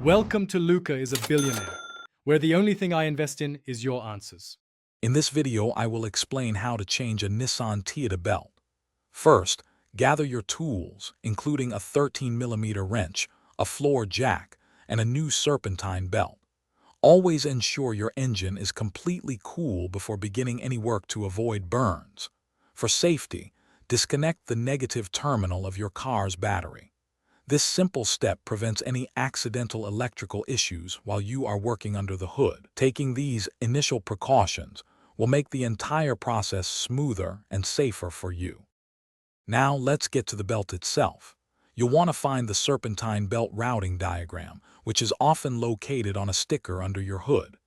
Welcome to Luca is a Billionaire, where the only thing I invest in is your answers. In this video, I will explain how to change a Nissan Tiida belt. First, gather your tools, including a 13mm wrench, a floor jack, and a new Serpentine belt. Always ensure your engine is completely cool before beginning any work to avoid burns. For safety, disconnect the negative terminal of your car's battery. This simple step prevents any accidental electrical issues while you are working under the hood. Taking these initial precautions will make the entire process smoother and safer for you. Now let's get to the belt itself. You'll want to find the Serpentine belt routing diagram, which is often located on a sticker under your hood.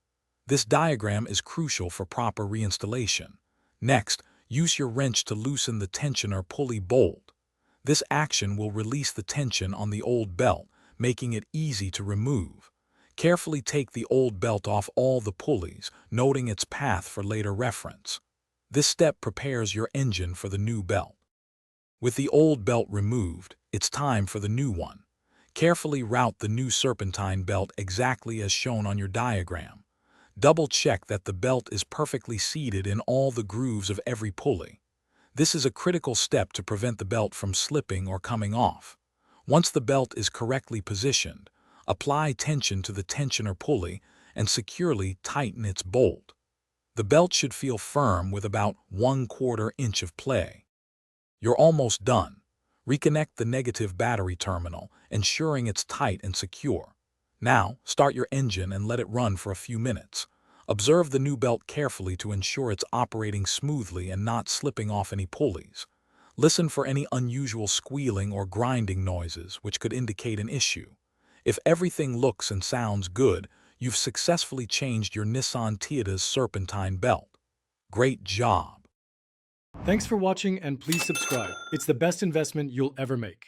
This diagram is crucial for proper reinstallation. Next, use your wrench to loosen the tensioner pulley bolt. This action will release the tension on the old belt, making it easy to remove. Carefully take the old belt off all the pulleys, noting its path for later reference. This step prepares your engine for the new belt. With the old belt removed, it's time for the new one. Carefully route the new Serpentine belt exactly as shown on your diagram. Double-check that the belt is perfectly seated in all the grooves of every pulley. This is a critical step to prevent the belt from slipping or coming off. Once the belt is correctly positioned, apply tension to the tensioner pulley and securely tighten its bolt. The belt should feel firm with about 1/4 inch of play. You're almost done. Reconnect the negative battery terminal, ensuring it's tight and secure. Now, start your engine and let it run for a few minutes. Observe the new belt carefully to ensure it's operating smoothly and not slipping off any pulleys. Listen for any unusual squealing or grinding noises, which could indicate an issue. If everything looks and sounds good, you've successfully changed your Nissan Tiida's Serpentine belt. Great job! Thanks for watching and please subscribe. It's the best investment you'll ever make.